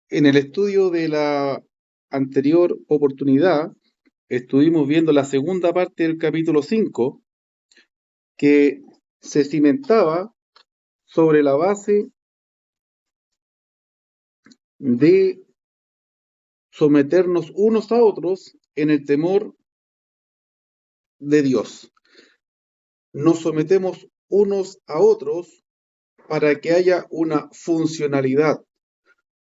En el estudio de la anterior oportunidad, estuvimos viendo la segunda parte del capítulo 5, que se cimentaba sobre la base de someternos unos a otros en el temor de Dios. Nos sometemos unos a otros para que haya una funcionalidad.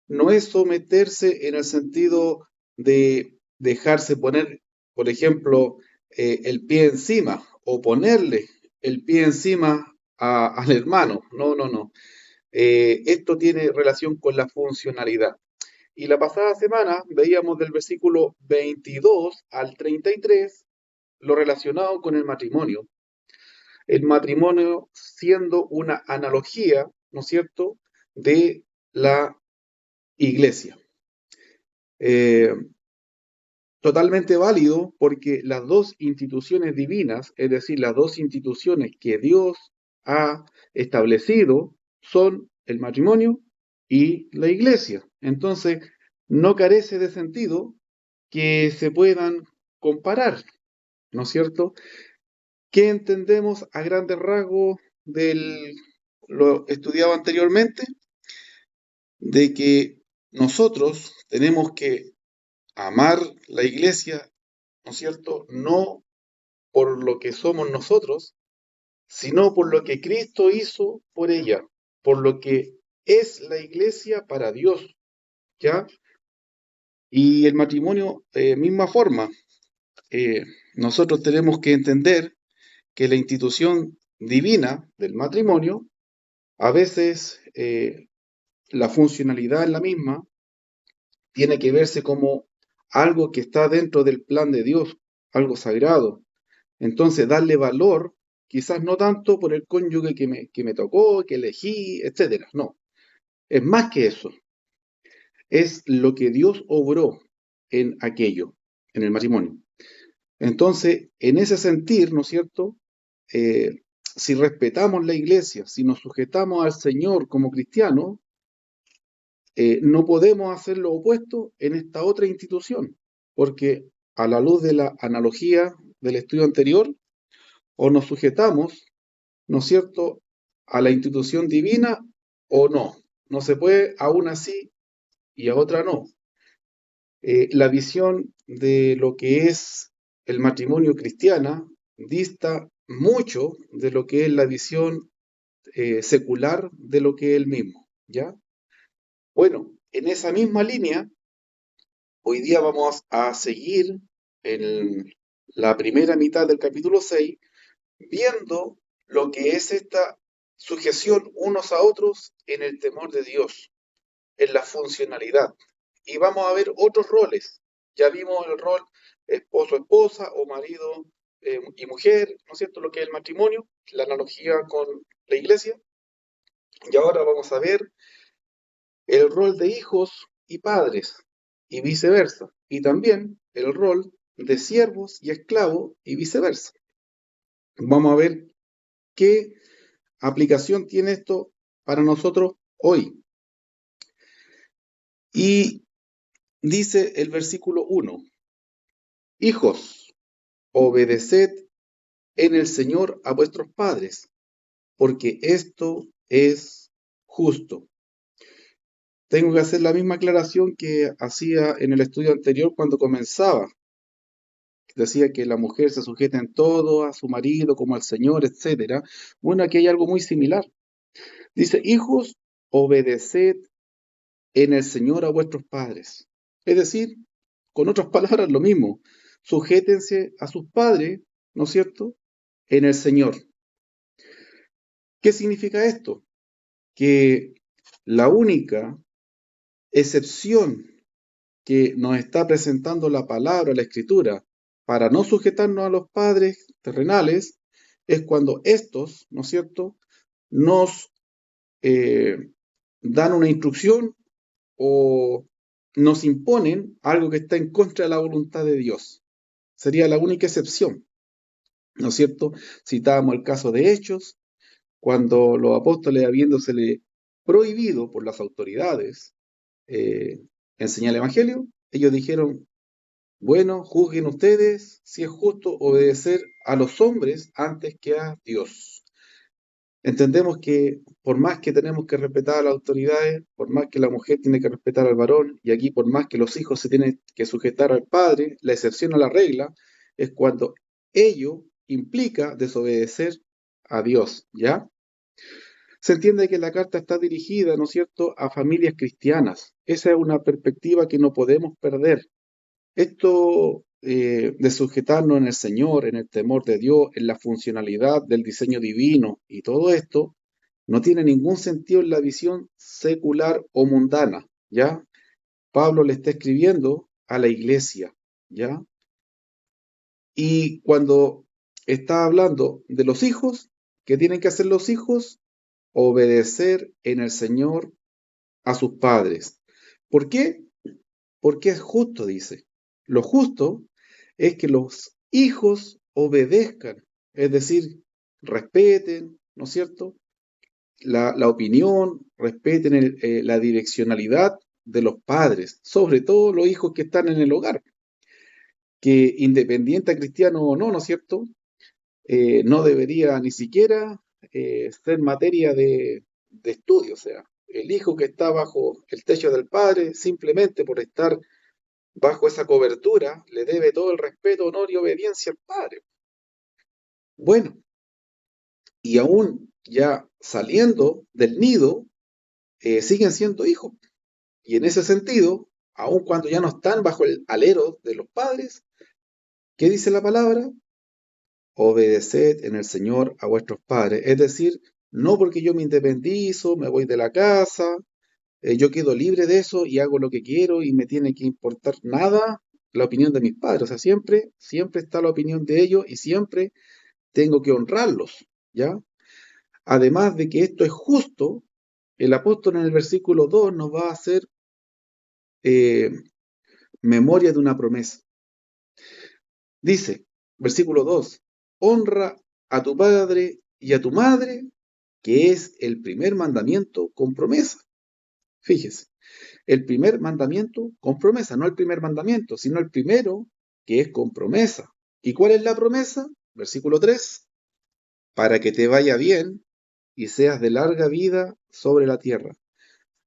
No es someterse en el sentido de dejarse poner, por ejemplo, el pie encima o ponerle el pie encima al hermano. No, no, no. Esto tiene relación con la funcionalidad. Y la pasada semana veíamos del versículo 22 al 33 lo relacionado con el matrimonio. El matrimonio siendo una analogía, ¿no es cierto?, de la iglesia. Eh, Totalmente válido porque las dos instituciones divinas, es decir, las dos instituciones que Dios ha establecido, son el matrimonio y la iglesia. Entonces, no carece de sentido que se puedan comparar, ¿no es cierto? ¿Qué entendemos a grandes rasgos de lo estudiado anteriormente? De que nosotros tenemos que amar la iglesia, ¿no es cierto? No por lo que somos nosotros, sino por lo que Cristo hizo por ella, por lo que es la iglesia para Dios, ¿ya? Y el matrimonio, misma forma, eh, nosotros tenemos que entender que la institución divina del matrimonio, a veces la funcionalidad es la misma, tiene que verse como algo que está dentro del plan de Dios, algo sagrado. Entonces, darle valor, quizás no tanto por el cónyuge que me tocó, que elegí, etcétera. No, es más que eso. Es lo que Dios obró en aquello, en el matrimonio. Entonces, en ese sentir, ¿no es cierto? Si respetamos la iglesia, si nos sujetamos al Señor como cristianos, no podemos hacer lo opuesto en esta otra institución, porque a la luz de la analogía del estudio anterior, o nos sujetamos, ¿no es cierto?, a la institución divina o no. No se puede a una sí y a otra no. La visión de lo que es el matrimonio cristiana dista mucho de lo que es la visión secular de lo que es el mismo, ¿ya? Bueno, en esa misma línea, hoy día vamos a seguir en la primera mitad del capítulo 6 viendo lo que es esta sujeción unos a otros en el temor de Dios, en la funcionalidad. Y vamos a ver otros roles. Ya vimos el rol esposo-esposa o marido y mujer, ¿no es cierto? Lo que es el matrimonio, la analogía con la iglesia. Y ahora vamos a ver el rol de hijos y padres y viceversa. Y también el rol de siervos y esclavos y viceversa. Vamos a ver qué aplicación tiene esto para nosotros hoy. Y dice el versículo 1, hijos, obedeced en el Señor a vuestros padres, porque esto es justo. Tengo que hacer la misma aclaración que hacía en el estudio anterior cuando comenzaba. Decía que la mujer se sujeta en todo a su marido como al Señor, etc. Bueno, aquí hay algo muy similar. Dice, hijos, obedeced en el Señor a vuestros padres. Es decir, con otras palabras, lo mismo. Sujétense a sus padres, ¿no es cierto?, en el Señor. ¿Qué significa esto? Que la única excepción que nos está presentando la palabra, la escritura, para no sujetarnos a los padres terrenales, es cuando estos, ¿no es cierto?, nos dan una instrucción o nos imponen algo que está en contra de la voluntad de Dios. Sería la única excepción, ¿no es cierto? Citábamos el caso de Hechos, cuando los apóstoles, habiéndosele prohibido por las autoridades enseñé el Evangelio, ellos dijeron, bueno, juzguen ustedes si es justo obedecer a los hombres antes que a Dios. Entendemos que por más que tenemos que respetar a las autoridades, por más que la mujer tiene que respetar al varón, y aquí por más que los hijos se tienen que sujetar al padre, la excepción a la regla es cuando ello implica desobedecer a Dios, ¿ya? Se entiende que la carta está dirigida, ¿no es cierto?, a familias cristianas. Esa es una perspectiva que no podemos perder. Esto de sujetarnos en el Señor, en el temor de Dios, en la funcionalidad del diseño divino y todo esto, no tiene ningún sentido en la visión secular o mundana, ¿ya? Pablo le está escribiendo a la iglesia, ¿ya? Y cuando está hablando de los hijos, ¿qué tienen que hacer los hijos? Obedecer en el Señor a sus padres. ¿Por qué? Porque es justo, dice. Lo justo es que los hijos obedezcan, es decir, respeten, ¿no es cierto?, la opinión, respeten la direccionalidad de los padres, sobre todo los hijos que están en el hogar, que independiente a cristiano o no, ¿no es cierto?, no debería ni siquiera ser materia de estudio, o sea, el hijo que está bajo el techo del padre, simplemente por estar bajo esa cobertura, le debe todo el respeto, honor y obediencia al padre. Bueno, y aún ya saliendo del nido, siguen siendo hijos. Y en ese sentido, aun cuando ya no están bajo el alero de los padres, ¿qué dice la palabra? Obedeced en el Señor a vuestros padres. Es decir, no porque yo me independizo, me voy de la casa, yo quedo libre de eso y hago lo que quiero y me tiene que importar nada la opinión de mis padres. O sea, siempre está la opinión de ellos y siempre tengo que honrarlos, ¿ya? Además de que esto es justo, el apóstol en el versículo 2 nos va a hacer eh, memoria de una promesa. Dice, versículo 2, honra a tu padre y a tu madre, que es el primer mandamiento con promesa. Fíjese, el primer mandamiento con promesa, no el primer mandamiento, sino el primero que es con promesa. ¿Y cuál es la promesa? Versículo 3, para que te vaya bien y seas de larga vida sobre la tierra.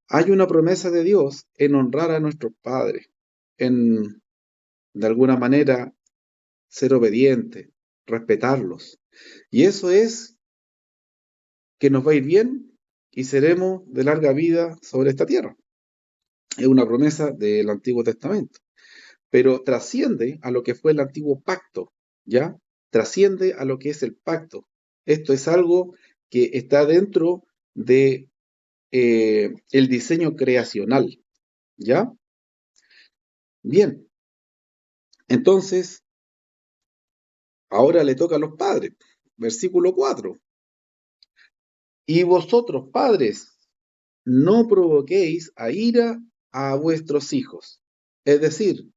Hay una promesa de Dios en honrar a nuestros padres, en de alguna manera ser obediente, respetarlos. Y eso es que nos va a ir bien y seremos de larga vida sobre esta tierra. Es una promesa del Antiguo Testamento, pero trasciende a lo que fue el antiguo pacto, ¿ya? Trasciende a lo que es el pacto. Esto es algo que está dentro de el diseño creacional, ¿ya? Bien, entonces, ahora le toca a los padres. Versículo 4. Y vosotros, padres, no provoquéis a ira a vuestros hijos. Es decir,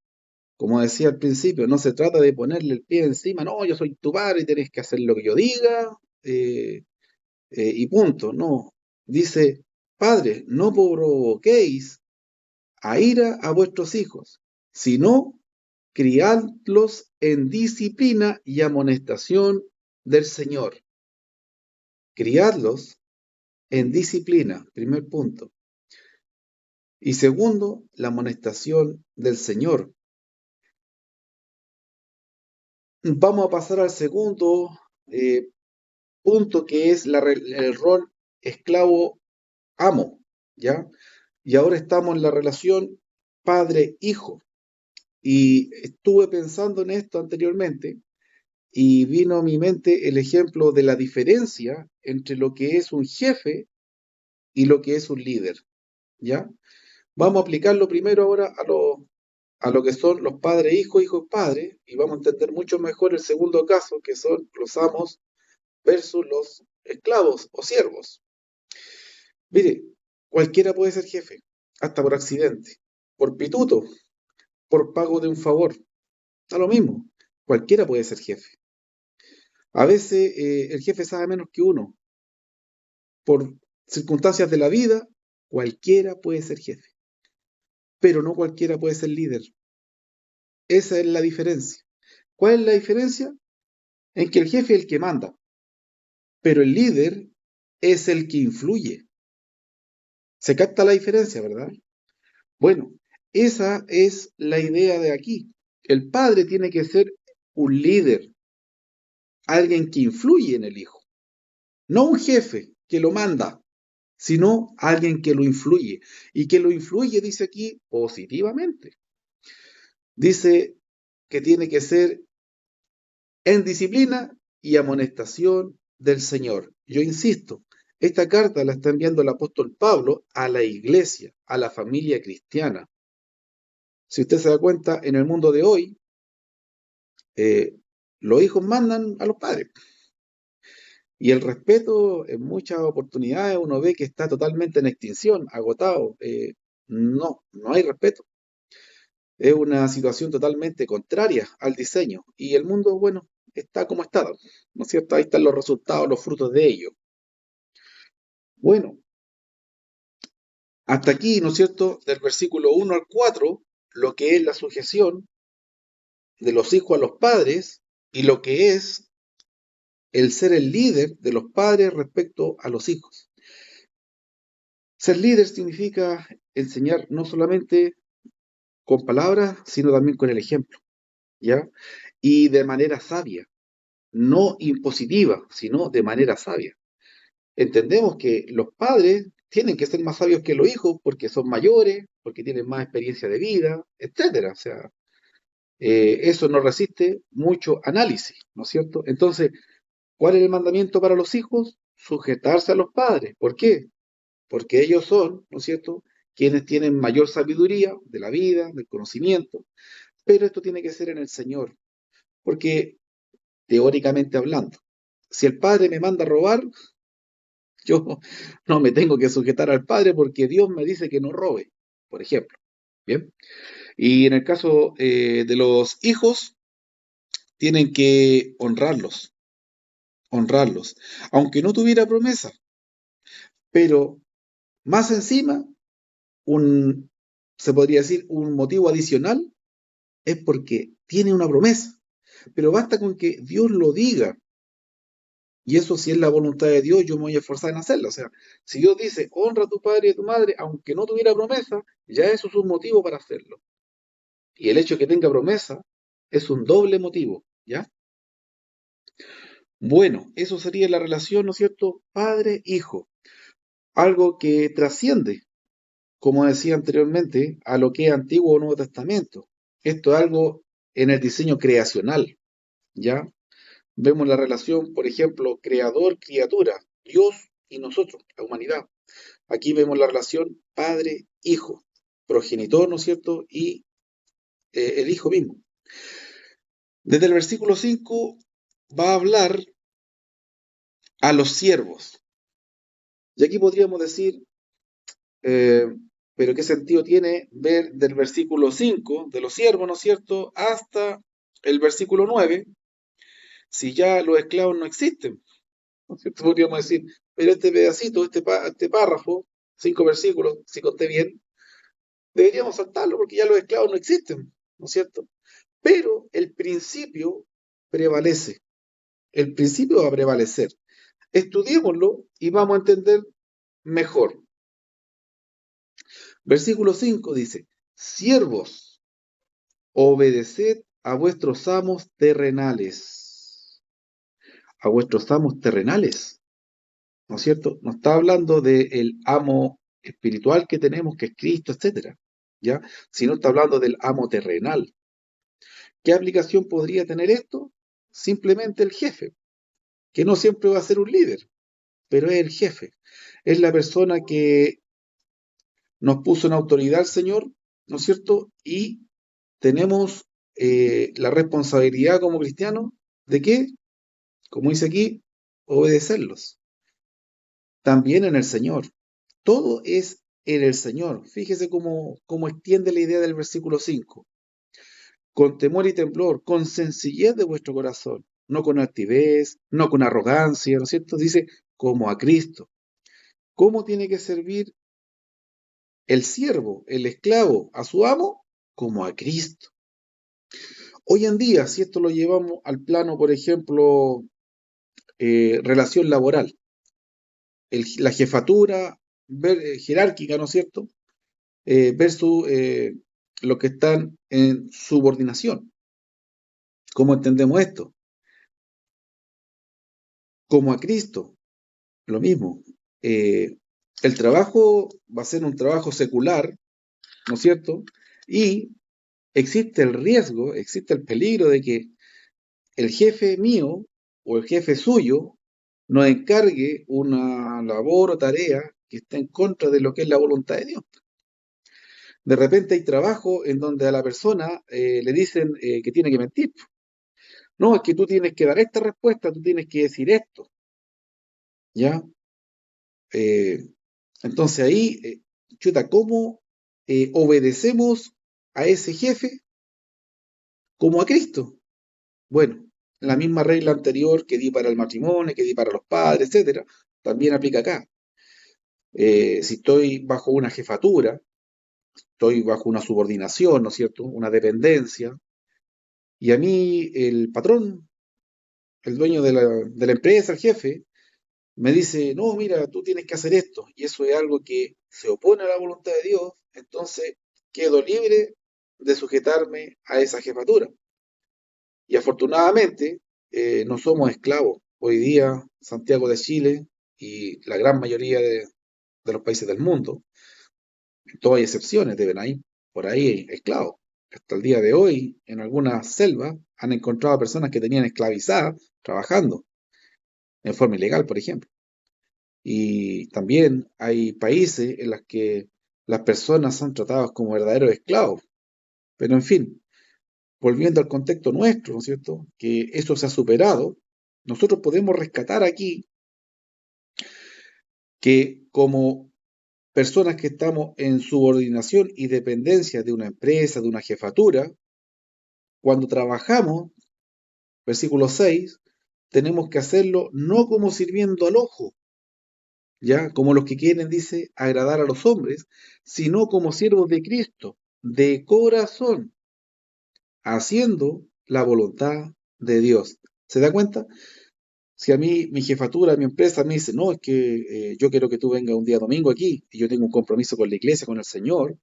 como decía al principio, no se trata de ponerle el pie encima, no, yo soy tu padre y tenés que hacer lo que yo diga, y punto. No, dice, padres, no provoquéis a ira a vuestros hijos, sino criadlos en disciplina y amonestación del Señor. Criadlos en disciplina, primer punto. Y segundo, la amonestación del Señor. Vamos a pasar al segundo eh, punto, que es el rol esclavo-amo, ¿ya? Y ahora estamos en la relación padre-hijo. Y estuve pensando en esto anteriormente y vino a mi mente el ejemplo de la diferencia entre lo que es un jefe y lo que es un líder, ¿ya? Vamos a aplicarlo primero ahora a lo que son los padres hijos, hijos padres, y vamos a entender mucho mejor el segundo caso, que son los amos versus los esclavos o siervos. Mire, cualquiera puede ser jefe, hasta por accidente, por pituto, por pago de un favor, da lo mismo, cualquiera puede ser jefe. A veces el jefe sabe menos que uno, por circunstancias de la vida, cualquiera puede ser jefe. pero no cualquiera puede ser líder. Esa es la diferencia. ¿Cuál es la diferencia? En que el jefe es el que manda, pero el líder es el que influye. ¿Se capta la diferencia, verdad? Bueno, esa es la idea de aquí. El padre tiene que ser un líder, alguien que influye en el hijo. No un jefe que lo manda, sino alguien que lo influye. Y que lo influye, dice aquí, positivamente. Dice que tiene que ser en disciplina y amonestación del Señor. Yo insisto, esta carta la está enviando el apóstol Pablo a la iglesia, a la familia cristiana. Si usted se da cuenta, en el mundo de hoy, eh, los hijos mandan a los padres. Y el respeto, en muchas oportunidades, uno ve que está totalmente en extinción, agotado. No hay respeto. Es una situación totalmente contraria al diseño. Y el mundo, bueno, está como está, ¿no es cierto? Ahí están los resultados, los frutos de ello. Bueno, hasta aquí, ¿no es cierto? Del versículo 1 al 4, lo que es la sujeción de los hijos a los padres y lo que es el ser el líder de los padres respecto a los hijos. Ser líder significa enseñar no solamente con palabras, sino también con el ejemplo, ¿ya? Y de manera sabia, no impositiva, sino de manera sabia. Entendemos que los padres tienen que ser más sabios que los hijos porque son mayores, porque tienen más experiencia de vida, etcétera. O sea, eso no resiste mucho análisis, ¿no es cierto? Entonces, ¿cuál es el mandamiento para los hijos? Sujetarse a los padres. ¿Por qué? Porque ellos son, ¿no es cierto?, quienes tienen mayor sabiduría de la vida, del conocimiento, pero esto tiene que ser en el Señor, porque teóricamente hablando, si el Padre me manda a robar, yo no me tengo que sujetar al Padre porque Dios me dice que no robe, por ejemplo. Bien. Y en el caso de los hijos, tienen que honrarlos, aunque no tuviera promesa, pero más encima, un, se podría decir, un motivo adicional es porque tiene una promesa, pero basta con que Dios lo diga. Y eso si es la voluntad de Dios, yo me voy a esforzar en hacerlo. O sea, si Dios dice, honra a tu padre y a tu madre, aunque no tuviera promesa, ya eso es un motivo para hacerlo. Y el hecho de que tenga promesa es un doble motivo, ¿ya? Bueno, eso sería la relación, ¿no es cierto? Padre-hijo. Algo que trasciende, como decía anteriormente, a lo que es Antiguo o Nuevo Testamento. Esto es algo en el diseño creacional, ¿ya? Vemos la relación, por ejemplo, creador-criatura, Dios y nosotros, la humanidad. Aquí vemos la relación padre-hijo, progenitor, ¿no es cierto? Y el hijo mismo. Desde el versículo 5 va a hablar a los siervos. Y aquí podríamos decir, eh, pero ¿qué sentido tiene ver del versículo 5 de los siervos, ¿no es cierto?, hasta el versículo 9, si ya los esclavos no existen, ¿no es cierto? Podríamos decir, pero este pedacito, este párrafo, 5 versículos, si conté bien, deberíamos saltarlo porque ya los esclavos no existen, ¿no es cierto? Pero el principio prevalece, el principio va a prevalecer. Estudiémoslo y vamos a entender mejor. Versículo 5 dice, siervos, obedeced a vuestros amos terrenales. A vuestros amos terrenales, ¿no es cierto? No está hablando del amo espiritual que tenemos, que es Cristo, etcétera, ¿ya? Sino está hablando del amo terrenal. ¿Qué aplicación podría tener esto? Simplemente el jefe, que no siempre va a ser un líder, pero es el jefe. Es la persona que nos puso en autoridad el Señor, ¿no es cierto? Y tenemos la responsabilidad como cristianos de que, como dice aquí, obedecerlos. También en el Señor. Todo es en el Señor. Fíjese cómo extiende la idea del versículo 5. Con temor y temblor, con sencillez de vuestro corazón, no con altivez, no con arrogancia, ¿no es cierto? Dice, como a Cristo. ¿Cómo tiene que servir el siervo, el esclavo, a su amo como a Cristo. Hoy en día, si esto lo llevamos al plano, por ejemplo, relación laboral, la jefatura jerárquica, ¿no es cierto? Versus los que están en subordinación. ¿Cómo entendemos esto? Como a Cristo, lo mismo. El trabajo va a ser un trabajo secular, ¿no es cierto? Y existe el riesgo, existe el peligro de que el jefe mío o el jefe suyo nos encargue una labor o tarea que esté en contra de lo que es la voluntad de Dios. De repente hay trabajo en donde a la persona le dicen que tiene que mentir. No, es que tú tienes que dar esta respuesta, tú tienes que decir esto, ¿ya? Eh, entonces ahí, chuta, ¿cómo obedecemos a ese jefe como a Cristo? Bueno, la misma regla anterior que di para el matrimonio, que di para los padres, etcétera, también aplica acá. Si estoy bajo una jefatura, estoy bajo una subordinación, ¿no es cierto? Una dependencia, y a mí el patrón, el dueño de la empresa, el jefe, me dice, no, mira, tú tienes que hacer esto, y eso es algo que se opone a la voluntad de Dios, entonces quedo libre de sujetarme a esa jefatura. Y afortunadamente no somos esclavos. Hoy día Santiago de Chile y la gran mayoría de los países del mundo, todas hay excepciones, deben ahí, por ahí esclavos. Hasta el día de hoy, en algunas selvas, han encontrado personas que tenían esclavizadas trabajando en forma ilegal, por ejemplo. Y también hay países en los que las personas son tratadas como verdaderos esclavos. Pero en fin, volviendo al contexto nuestro, ¿no es cierto? Que eso se ha superado, nosotros podemos rescatar aquí que como personas que estamos en subordinación y dependencia de una empresa, de una jefatura, cuando trabajamos, versículo 6, tenemos que hacerlo no como sirviendo al ojo, ya como los que quieren, dice, agradar a los hombres, sino como siervos de Cristo, de corazón, haciendo la voluntad de Dios. ¿Se da cuenta? Si a mí mi jefatura, mi empresa me dice, no, es que yo quiero que tú vengas un día domingo aquí y yo tengo un compromiso con la iglesia, con el Señor,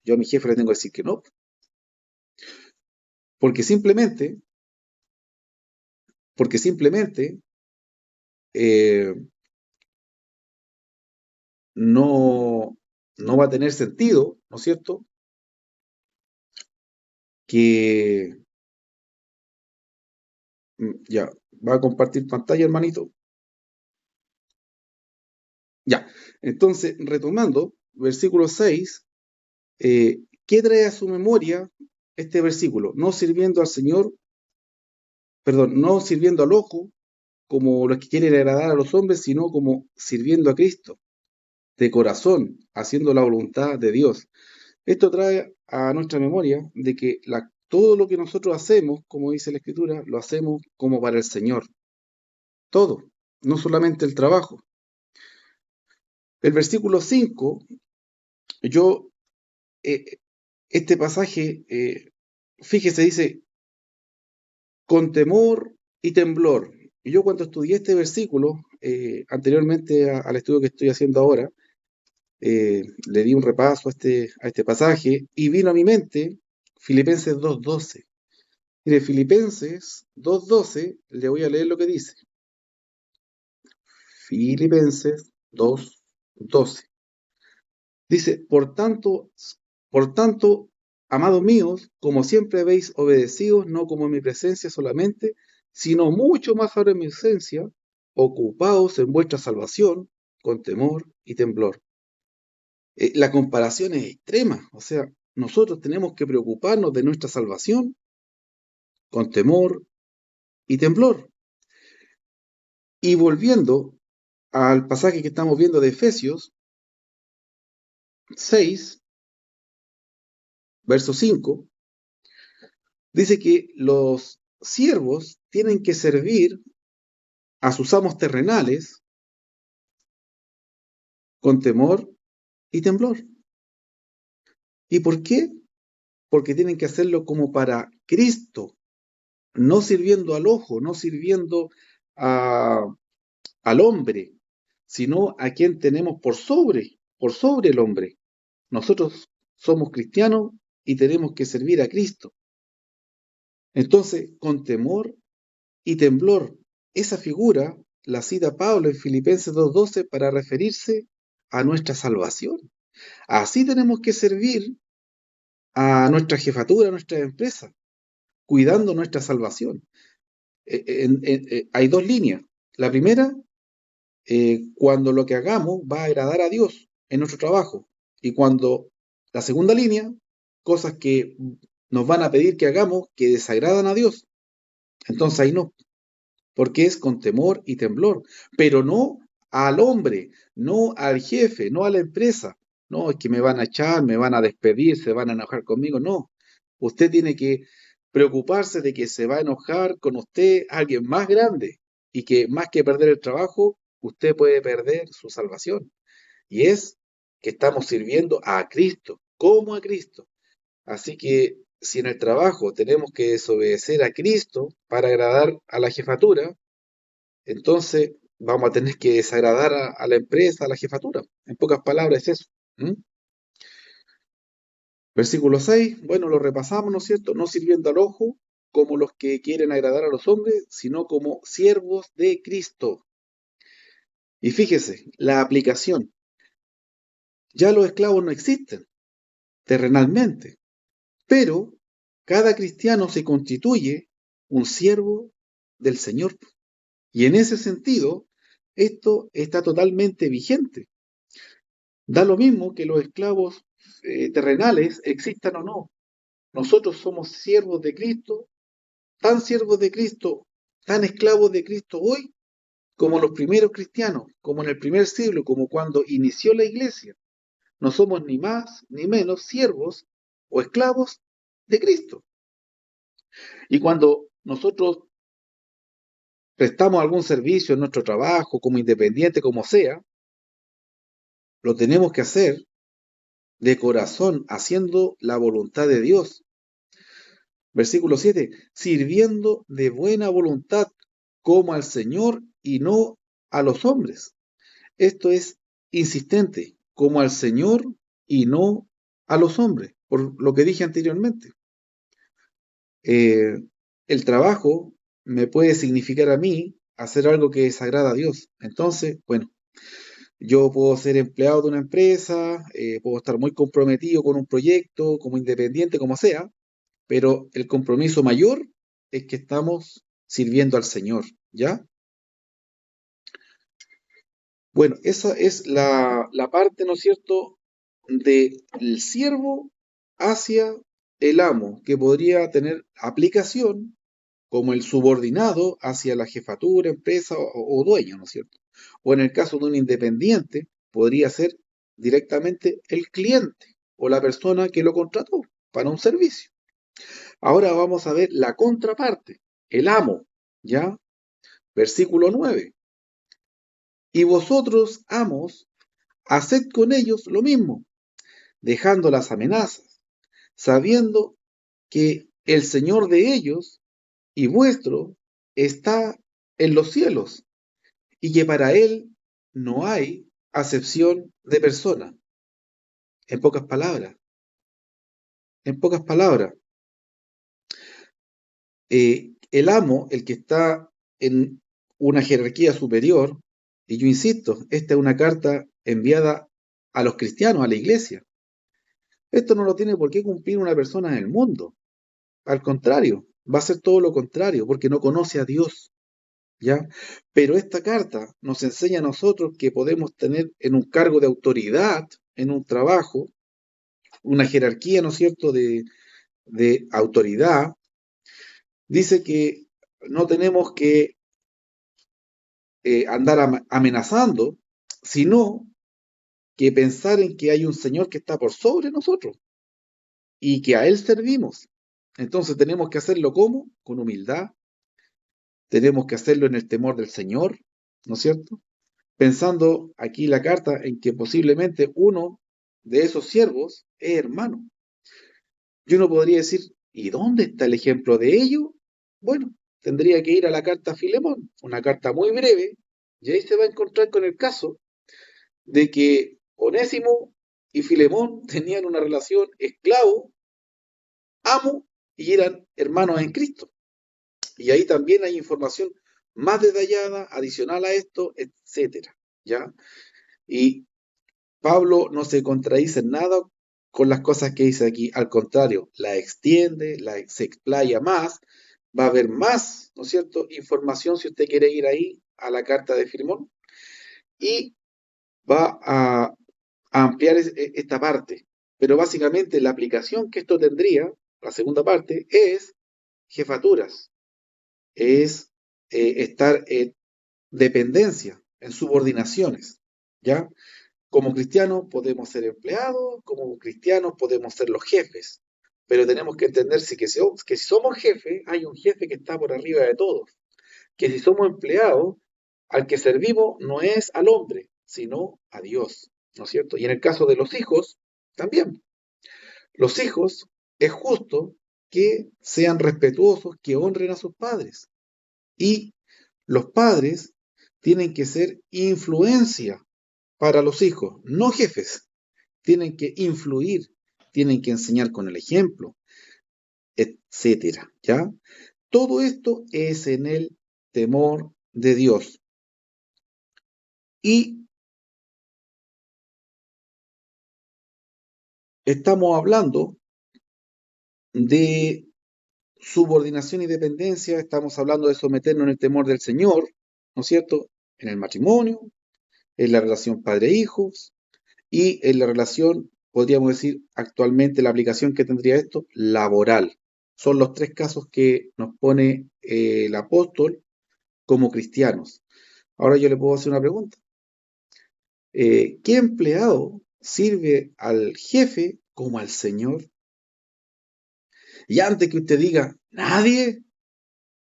yo a mi jefe le tengo que decir que no, porque simplemente, porque simplemente eh, no, no va a tener sentido, ¿no es cierto? Que ya, va a compartir pantalla, hermanito. Ya, entonces, retomando, versículo 6, ¿qué trae a su memoria este versículo? No sirviendo al Señor, perdón, no sirviendo al ojo, como los que quieren agradar a los hombres, sino como sirviendo a Cristo, de corazón, haciendo la voluntad de Dios. Esto trae a nuestra memoria de que todo lo que nosotros hacemos, como dice la Escritura, lo hacemos como para el Señor. Todo, no solamente el trabajo. El versículo 5, yo, este pasaje, fíjese, dice, con temor y temblor. Y yo cuando estudié este versículo, anteriormente al estudio que estoy haciendo ahora, le di un repaso a este pasaje y vino a mi mente Filipenses 2:12. Mire, Filipenses 2:12, le voy a leer lo que dice. Filipenses 2:12. Dice, por tanto, amados míos, como siempre habéis obedecido, no como en mi presencia solamente, sino mucho más ahora en mi ausencia, ocupaos en vuestra salvación con temor y temblor. La comparación es extrema, o sea, nosotros tenemos que preocuparnos de nuestra salvación con temor y temblor. Y volviendo al pasaje que estamos viendo de Efesios 6, verso 5, dice que los siervos tienen que servir a sus amos terrenales con temor y temblor. ¿Y por qué? Porque tienen que hacerlo como para Cristo, no sirviendo al ojo, no sirviendo a- al hombre, sino a quien tenemos por sobre el hombre. Nosotros somos cristianos y tenemos que servir a Cristo. Entonces, con temor y temblor, esa figura la cita Pablo en Filipenses 2:12 para referirse a nuestra salvación. Así tenemos que servir a nuestra jefatura, a nuestra empresa, cuidando nuestra salvación. Hay dos líneas. La primera, cuando lo que hagamos va a agradar a Dios en nuestro trabajo. Y cuando la segunda línea, cosas que nos van a pedir que hagamos que desagradan a Dios. Entonces ahí no, porque es con temor y temblor, pero no al hombre, no al jefe, no a la empresa. No, es que me van a echar, me van a despedir, se van a enojar conmigo. No, usted tiene que preocuparse de que se va a enojar con usted alguien más grande y que más que perder el trabajo, usted puede perder su salvación. Y es que estamos sirviendo a Cristo, como a Cristo. Así que si en el trabajo tenemos que desobedecer a Cristo para agradar a la jefatura, entonces vamos a tener que desagradar a la empresa, a la jefatura. En pocas palabras es eso. ¿Mm? Versículo 6, bueno, lo repasamos, ¿no es cierto? No sirviendo al ojo como los que quieren agradar a los hombres, sino como siervos de Cristo. Y fíjese, la aplicación. Ya los esclavos no existen terrenalmente, pero cada cristiano se constituye un siervo del Señor. Y en ese sentido, esto está totalmente vigente. Da lo mismo que los esclavos terrenales existan o no. Nosotros somos siervos de Cristo, tan siervos de Cristo, tan esclavos de Cristo hoy, como los primeros cristianos, como en el primer siglo, como cuando inició la iglesia. No somos ni más ni menos siervos o esclavos de Cristo. Y cuando nosotros prestamos algún servicio en nuestro trabajo, como independiente, como sea, lo tenemos que hacer de corazón, haciendo la voluntad de Dios. Versículo 7, sirviendo de buena voluntad como al Señor y no a los hombres. Esto es insistente, como al Señor y no a los hombres, por lo que dije anteriormente. Eh, el trabajo me puede significar a mí hacer algo que desagrada a Dios. Entonces, bueno, yo puedo ser empleado de una empresa, puedo estar muy comprometido con un proyecto, como independiente, como sea, pero el compromiso mayor es que estamos sirviendo al Señor, ¿ya? Bueno, esa es la parte, ¿no es cierto?, del siervo hacia el amo, que podría tener aplicación como el subordinado hacia la jefatura, empresa o dueño, ¿no es cierto? O en el caso de un independiente, podría ser directamente el cliente o la persona que lo contrató para un servicio. Ahora vamos a ver la contraparte, el amo, ¿ya? Versículo 9. Y vosotros, amos, haced con ellos lo mismo, dejando las amenazas, sabiendo que el Señor de ellos y vuestro está en los cielos, y que para Él no hay acepción de persona. En pocas palabras, en pocas palabras, el amo, el que está en una jerarquía superior, y yo insisto, esta es una carta enviada a los cristianos, a la iglesia. Esto no lo tiene por qué cumplir una persona en el mundo. Al contrario, va a ser todo lo contrario, porque no conoce a Dios, ¿ya? Pero esta carta nos enseña a nosotros que podemos tener en un cargo de autoridad, en un trabajo, una jerarquía, ¿no es cierto?, de autoridad. Dice que no tenemos que andar amenazando, sino que pensar en que hay un Señor que está por sobre nosotros y que a Él servimos. Entonces tenemos que hacerlo ¿cómo? Con humildad, tenemos que hacerlo en el temor del Señor, ¿no es cierto? Pensando aquí la carta en que posiblemente uno de esos siervos es hermano. Y uno podría decir, ¿y dónde está el ejemplo de ello? Bueno, tendría que ir a la carta a Filemón, una carta muy breve, y ahí se va a encontrar con el caso de que Onésimo y Filemón tenían una relación esclavo, amo, y eran hermanos en Cristo. Y ahí también hay información más detallada, adicional a esto, etcétera, ¿ya? Y Pablo no se contradice en nada con las cosas que dice aquí, al contrario, la extiende, se explaya más, va a haber más, ¿no es cierto?, información si usted quiere ir ahí a la carta de Filemón y va a ampliar esta parte. Pero básicamente la aplicación que esto tendría, la segunda parte, es jefaturas, es estar en dependencia, en subordinaciones, ¿ya? Como cristianos podemos ser empleados, como cristianos podemos ser los jefes, pero tenemos que entender que si somos jefes, hay un jefe que está por arriba de todos, que si somos empleados, al que servimos no es al hombre, sino a Dios, ¿no es cierto? Y en el caso de los hijos, también. Los hijos es justo que sean respetuosos, que honren a sus padres. Y los padres tienen que ser influencia para los hijos, no jefes. Tienen que influir, tienen que enseñar con el ejemplo, etcétera, ¿ya? Todo esto es en el temor de Dios. Y estamos hablando de subordinación y dependencia, estamos hablando de someternos en el temor del Señor, ¿no es cierto? En el matrimonio, en la relación padre-hijos y en la relación, podríamos decir, actualmente la aplicación que tendría esto, laboral. Son los tres casos que nos pone el apóstol como cristianos. Ahora yo le puedo hacer una pregunta. ¿Qué empleado sirve al jefe como al Señor? Y antes que usted diga, nadie,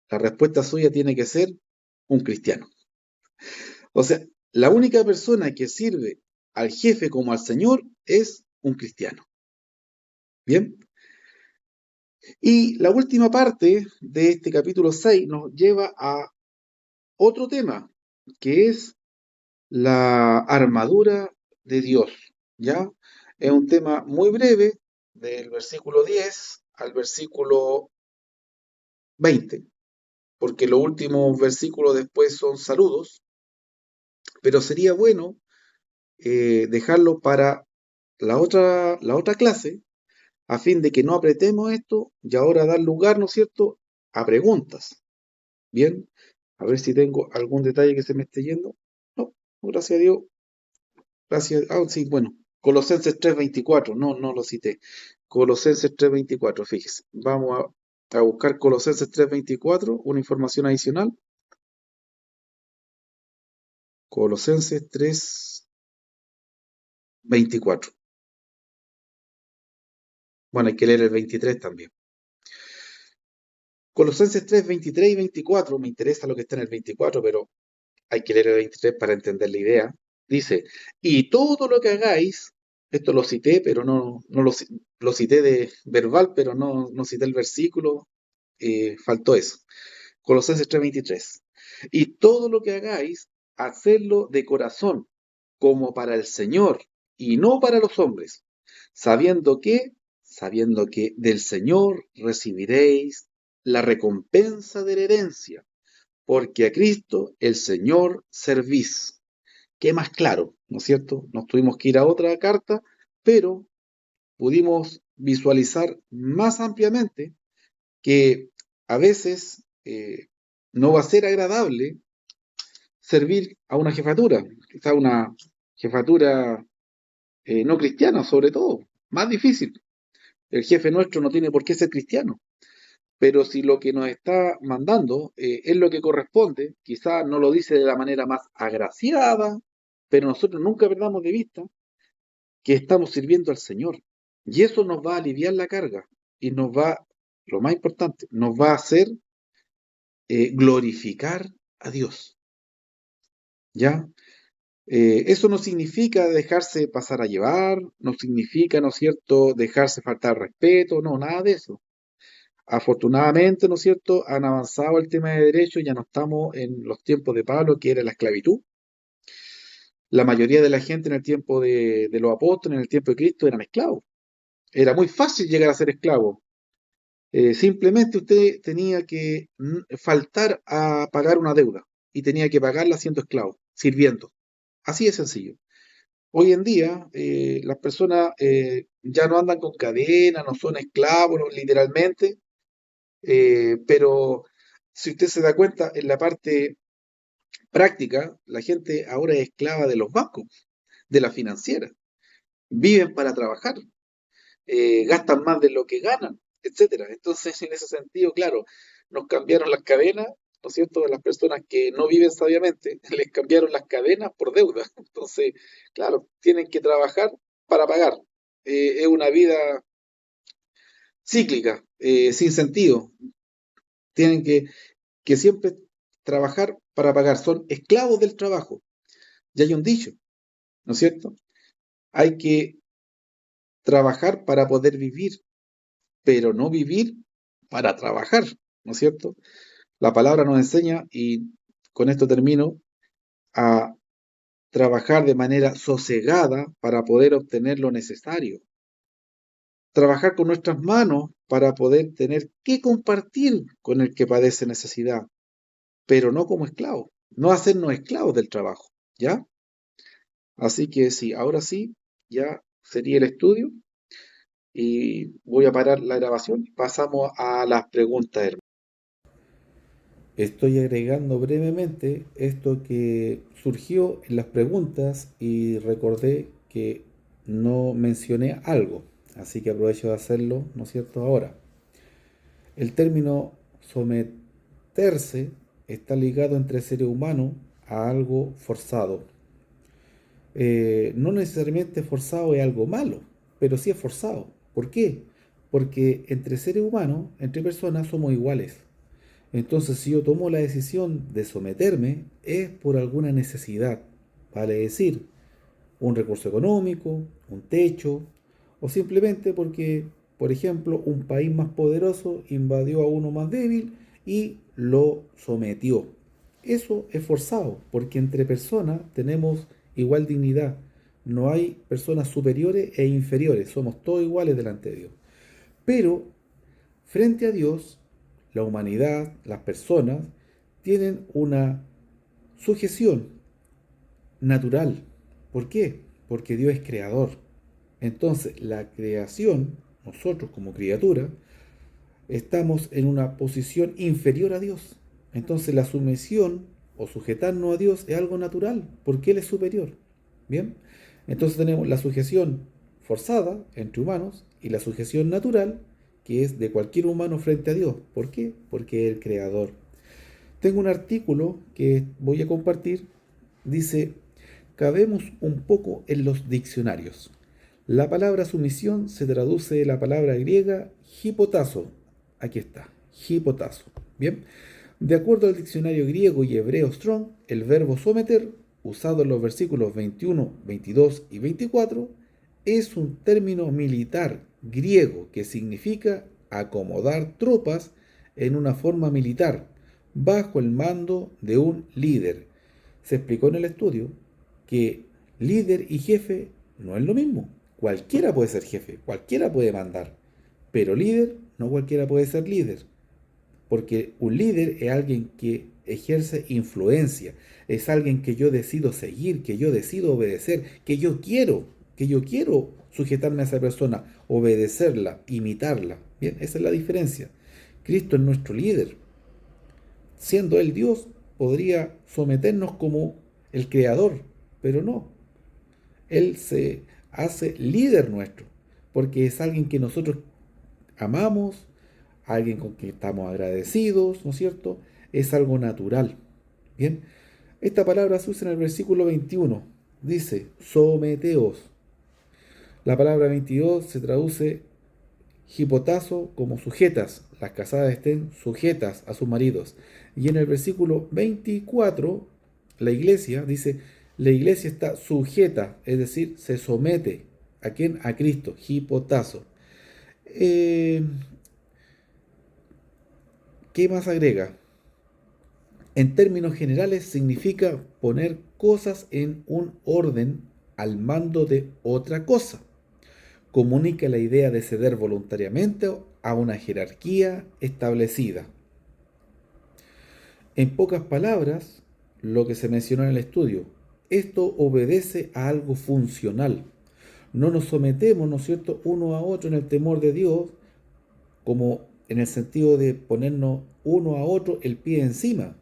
la respuesta suya tiene que ser un cristiano. O sea, la única persona que sirve al jefe como al Señor es un cristiano. Bien. Y la última parte de este capítulo 6 nos lleva a otro tema, que es la armadura de Dios. ¿Ya? Es un tema muy breve, del versículo 10 al versículo 20, porque los últimos versículos después son saludos, pero sería bueno dejarlo para la otra clase, a fin de que no apretemos esto y ahora dar lugar, ¿no es cierto?, a preguntas. Bien, a ver si tengo algún detalle que se me esté yendo. No, gracias a Dios. Gracias. Ah, sí, bueno. Colosenses 3:24, no lo cité. Colosenses 3:24, fíjese. Vamos a buscar Colosenses 3:24, una información adicional. Colosenses 3:24. Bueno, hay que leer el 23 también. Colosenses 3:23 y 24, me interesa lo que está en el 24, pero hay que leer el 23 para entender la idea. Dice, y todo lo que hagáis, esto lo cité, pero no lo cité de verbal, pero no cité el versículo, faltó eso. Colosenses 3:23. Y todo lo que hagáis, hacedlo de corazón, como para el Señor, y no para los hombres, sabiendo que del Señor recibiréis la recompensa de la herencia, porque a Cristo el Señor servís. ¿Qué más claro? ¿No es cierto? Nos tuvimos que ir a otra carta, pero pudimos visualizar más ampliamente que a veces no va a ser agradable servir a una jefatura, quizá una jefatura no cristiana sobre todo, más difícil. El jefe nuestro no tiene por qué ser cristiano, pero si lo que nos está mandando es lo que corresponde, quizá no lo dice de la manera más agraciada, pero nosotros nunca perdamos de vista que estamos sirviendo al Señor. Y eso nos va a aliviar la carga y nos va, lo más importante, nos va a hacer glorificar a Dios. ¿Ya? Eso no significa dejarse pasar a llevar, no significa, ¿no es cierto?, dejarse faltar respeto, no, nada de eso. Afortunadamente, ¿no es cierto?, han avanzado el tema de derechos, ya no estamos en los tiempos de Pablo, que era la esclavitud. La mayoría de la gente en el tiempo de los apóstoles, en el tiempo de Cristo, eran esclavos. Era muy fácil llegar a ser esclavo. Simplemente usted tenía que faltar a pagar una deuda y tenía que pagarla siendo esclavo, sirviendo. Así de sencillo. Hoy en día las personas ya no andan con cadena, no son esclavos, no, literalmente, pero si usted se da cuenta, en la parte práctica, la gente ahora es esclava de los bancos, de la financiera. Viven para trabajar, gastan más de lo que ganan, etcétera. Entonces, en ese sentido, claro, nos cambiaron las cadenas, ¿no es cierto? A las personas que no viven sabiamente, les cambiaron las cadenas por deuda. Entonces, claro, tienen que trabajar para pagar. Es una vida cíclica, sin sentido. Tienen que siempre trabajar para pagar. Son esclavos del trabajo. Ya hay un dicho, ¿no es cierto? Hay que trabajar para poder vivir, pero no vivir para trabajar, ¿no es cierto? La palabra nos enseña, y con esto termino, a trabajar de manera sosegada para poder obtener lo necesario. Trabajar con nuestras manos para poder tener que compartir con el que padece necesidad, pero no como esclavos, no hacernos esclavos del trabajo, ¿ya? Así que sí, ahora sí, ya sería el estudio y voy a parar la grabación. Pasamos a las preguntas, hermano. Estoy agregando brevemente esto que surgió en las preguntas y recordé que no mencioné algo, así que aprovecho de hacerlo, ¿no es cierto? Ahora, el término someterse está ligado entre seres humanos a algo forzado. No necesariamente forzado es algo malo, pero sí es forzado. ¿Por qué? Porque entre seres humanos, entre personas, somos iguales. Entonces, si yo tomo la decisión de someterme, es por alguna necesidad, vale decir, un recurso económico, un techo, o simplemente porque, por ejemplo, un país más poderoso invadió a uno más débil y lo sometió. Eso es forzado, porque entre personas tenemos igual dignidad. No hay personas superiores e inferiores, somos todos iguales delante de Dios. Pero frente a Dios, la humanidad, las personas, tienen una sujeción natural. ¿Por qué? Porque Dios es creador. Entonces, la creación, nosotros como criatura, estamos en una posición inferior a Dios. Entonces, la sumisión o sujetarnos a Dios es algo natural, porque Él es superior. ¿Bien? Entonces tenemos la sujeción forzada entre humanos y la sujeción natural, que es de cualquier humano frente a Dios. ¿Por qué? Porque es el creador. Tengo un artículo que voy a compartir. Dice, cabemos un poco en los diccionarios. La palabra sumisión se traduce de la palabra griega hipotazo. Aquí está, hipotazo. Bien, de acuerdo al diccionario griego y hebreo Strong, el verbo someter, usado en los versículos 21, 22 y 24, es un término militar griego que significa acomodar tropas en una forma militar, bajo el mando de un líder. Se explicó en el estudio que líder y jefe no es lo mismo. Cualquiera puede ser jefe, cualquiera puede mandar, pero líder no cualquiera puede ser líder, porque un líder es alguien que ejerce influencia, es alguien que yo decido seguir, que yo decido obedecer, que yo quiero sujetarme a esa persona, obedecerla, imitarla. Bien, esa es la diferencia. Cristo es nuestro líder. Siendo Él Dios, podría someternos como el Creador, pero no. Él se hace líder nuestro, porque es alguien que nosotros amamos, alguien con quien estamos agradecidos, ¿no es cierto? Es algo natural. Bien, esta palabra se usa en el versículo 21. Dice, someteos. La palabra 22 se traduce hipotazo como sujetas. Las casadas estén sujetas a sus maridos. Y en el versículo 24, la iglesia dice, La iglesia está sujeta, es decir, se somete. ¿A quién? A Cristo, hipotazo. Eh, ¿Qué más agrega? En términos generales significa poner cosas en un orden al mando de otra cosa. Comunica la idea de ceder voluntariamente a una jerarquía establecida. En pocas palabras, lo que se mencionó en el estudio, esto obedece a algo funcional. No nos sometemos, ¿no es cierto?, uno a otro en el temor de Dios, como en el sentido de ponernos uno a otro el pie encima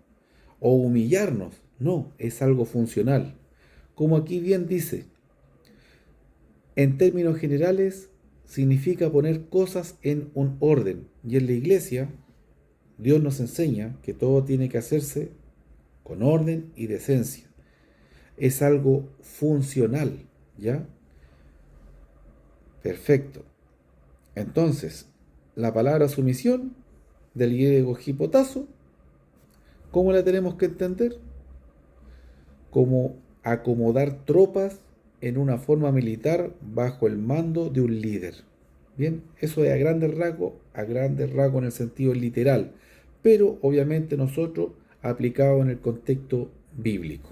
o humillarnos. No, es algo funcional. Como aquí bien dice, en términos generales significa poner cosas en un orden. Y en la iglesia, Dios nos enseña que todo tiene que hacerse con orden y decencia. Es algo funcional, ¿ya? Perfecto. Entonces, la palabra sumisión, del griego hipotazo, ¿cómo la tenemos que entender? Como acomodar tropas en una forma militar bajo el mando de un líder. Bien, eso es a grandes rasgos en el sentido literal, pero obviamente nosotros aplicado en el contexto bíblico.